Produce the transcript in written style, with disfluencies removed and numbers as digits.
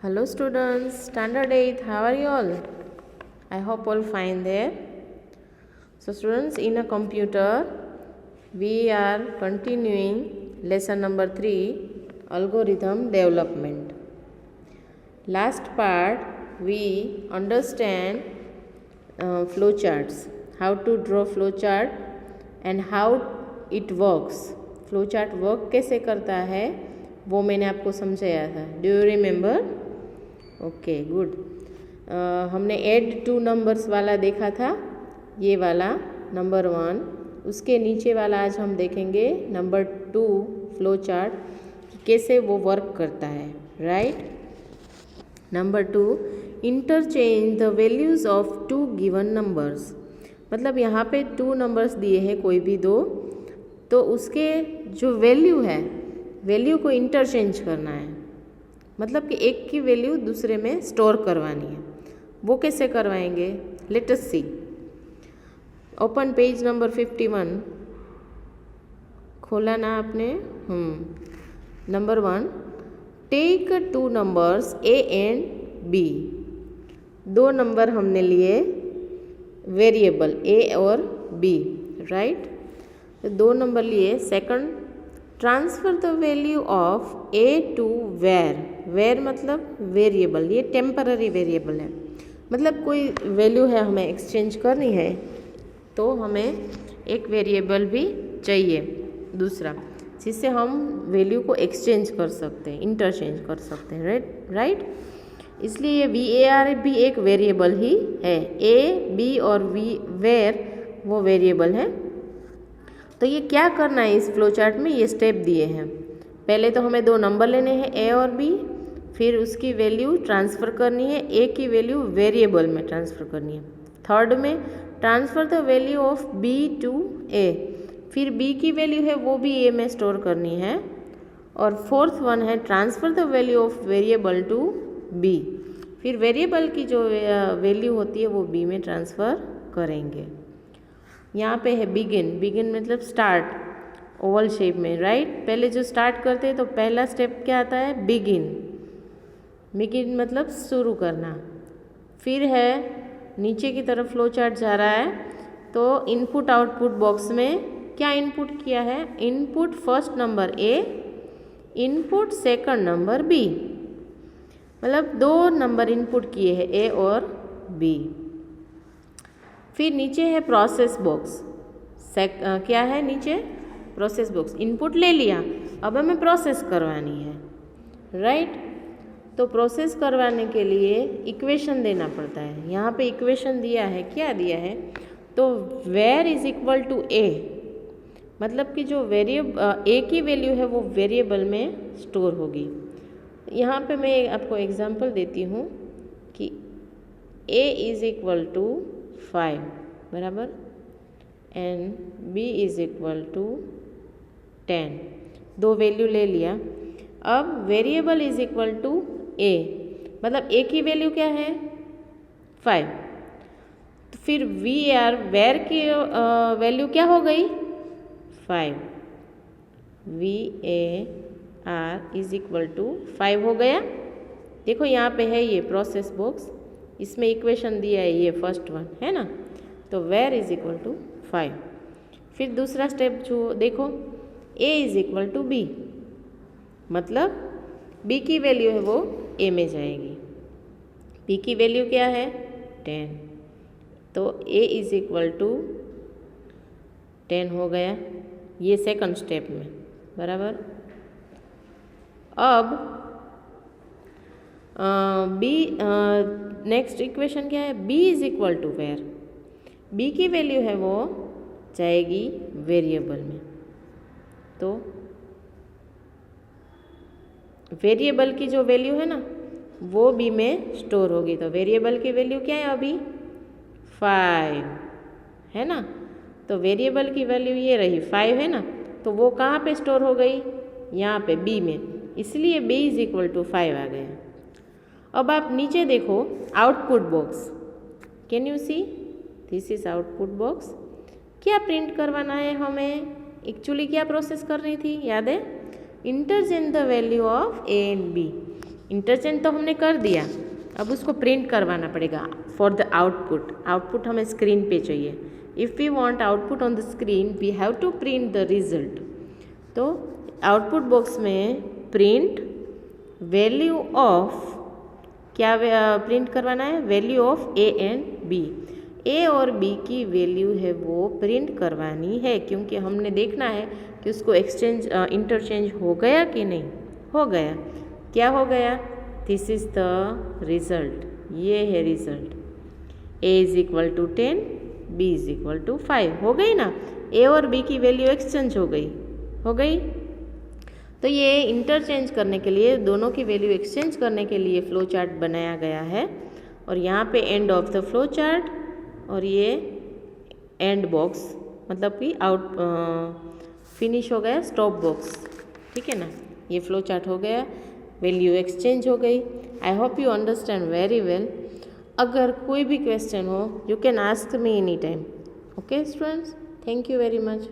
Hello students, standard 8, how are you all? I hope all fine there. So students, in a computer, we are continuing lesson number 3, algorithm development. Last part, we understand flowcharts, how to draw flowchart and how it works. Flowchart work कैसे करता है वो मैंने आपको समझाया था. Do you remember? Okay good. हमने add two numbers वाला देखा था, ये वाला नंबर 1. उसके नीचे वाला आज हम देखेंगे नंबर 2 फ्लो चार्ट, कैसे वो वर्क करता है. Right. Number 2, interchange the values of 2 given numbers. मतलब यहाँ पे 2 नंबर्स दिए हैं, कोई भी 2, तो उसके जो वैल्यू है, वैल्यू को इंटरचेंज करना है. मतलब कि एक की वैल्यू दूसरे में स्टोर करवानी है. वो कैसे करवाएंगे? Let us see. Open page number 51. खोला ना आपने? Number 1, take 2 numbers A and B. 2 number हमने लिए वेरिएबल ए और बी. राइट. तो 2 नंबर लिए. Second, transfer the value of a to var. Var मतलब वेरिएबल, ये टेम्पररी वेरिएबल है. मतलब कोई वैल्यू है हमें एक्सचेंज करनी है, तो हमें एक वेरिएबल भी चाहिए दूसरा, जिससे हम वैल्यू को एक्सचेंज कर सकते हैं, इंटरचेंज कर सकते हैं. राइट. इसलिए ये VAR भी एक वेरिएबल ही है. ए, बी और वेर वो वेरिएबल है. तो ये क्या करना है इस फ्लो चार्ट में, ये स्टेप दिए हैं. पहले तो हमें 2 नंबर लेने हैं ए और बी, फिर उसकी वैल्यू ट्रांसफ़र करनी है. ए की वैल्यू वेरिएबल में ट्रांसफ़र करनी है. थर्ड में transfer the value of B to A. फिर बी की वैल्यू है वो भी ए में स्टोर करनी है. और फोर्थ वन है transfer the value of variable to b. फिर वेरिएबल की जो वैल्यू होती है वो बी में ट्रांसफ़र करेंगे. यहाँ पे है बिगिन. बिगिन मतलब स्टार्ट, ओवल शेप में. राइट. पहले जो स्टार्ट करते हैं तो पहला स्टेप क्या आता है? बिगिन. बिगिन मतलब शुरू करना. फिर है नीचे की तरफ फ्लो चार्ट जा रहा है, तो इनपुट आउटपुट बॉक्स में क्या इनपुट किया है? Input first number a, input second number b. मतलब 2 नंबर इनपुट किए हैं, ए और बी. फिर नीचे है प्रोसेस बॉक्स. क्या है नीचे? Process box. इनपुट ले लिया, अब हमें प्रोसेस करवानी है. राइट. तो प्रोसेस करवाने के लिए इक्वेशन देना पड़ता है. यहाँ पे इक्वेशन दिया है. क्या दिया है? तो वेर इज इक्वल टू ए. मतलब कि जो ए की वैल्यू है वो वेरिएबल में स्टोर होगी. यहाँ पे मैं आपको एग्जांपल देती हूँ कि a इज इक्वल टू 5 बराबर and b is equal to 10. 2 value ले लिया. अब variable is equal to a, मतलब a की वैल्यू क्या है? 5. तो फिर वेर की वैल्यू क्या हो गई? 5. VAR इज इक्वल टू 5 हो गया. देखो यहाँ पे है ये प्रोसेस बॉक्स, इसमें इक्वेशन दिया है, ये फर्स्ट वन है ना. तो वेर इज इक्वल टू 5. फिर दूसरा स्टेप जो देखो, a is equal to b. मतलब b की वैल्यू है वो a में जाएगी. b की वैल्यू क्या है? 10. तो a इज इक्वल टू 10 हो गया, ये सेकंड स्टेप में. बराबर. अब बी नेक्स्ट इक्वेशन क्या है? b is equal to var. b की वैल्यू है वो जाएगी वेरिएबल में. तो वेरिएबल की जो वैल्यू है ना वो b में स्टोर होगी. तो वेरिएबल की वैल्यू क्या है अभी? 5 है ना. तो वेरिएबल की वैल्यू ये रही 5 है ना. तो वो कहाँ पे स्टोर हो गई? यहाँ पे b में. इसलिए b इज इक्वल टू 5 आ गया. अब आप नीचे देखो output box. Can you see? This is output box. क्या प्रिंट करवाना है हमें? एक्चुअली क्या प्रोसेस करनी थी? याद है? Interchange the value of A and B. Interchange तो हमने कर दिया, अब उसको प्रिंट करवाना पड़ेगा फॉर द आउटपुट। आउटपुट हमें स्क्रीन पे चाहिए। If we want output on the screen we have to print the result. तो आउटपुट बॉक्स में प्रिंट वैल्यू ऑफ, क्या प्रिंट करवाना है, value of A and B. A और बी की वैल्यू है वो प्रिंट करवानी है, क्योंकि हमने देखना है कि उसको एक्सचेंज इंटरचेंज हो गया कि नहीं। हो गया। क्या हो गया, दिस इज द रिजल्ट, ये है result. A is equal to 10, b is equal to 5। हो गई ना, ए और बी की वैल्यू एक्सचेंज हो गई। हो गई। तो ये इंटरचेंज करने के लिए, दोनों की वैल्यू एक्सचेंज करने के लिए फ्लो चार्ट बनाया गया है। और यहाँ पे end of the flow chart, और ये एंड बॉक्स, मतलब कि आउट फिनिश हो गया स्टॉप बॉक्स। ठीक है ना, ये फ्लो चार्ट हो गया, वैल्यू एक्सचेंज हो गई। I hope you understand very well. अगर कोई भी क्वेश्चन हो, you can ask me any time. Okay students, thank you very much.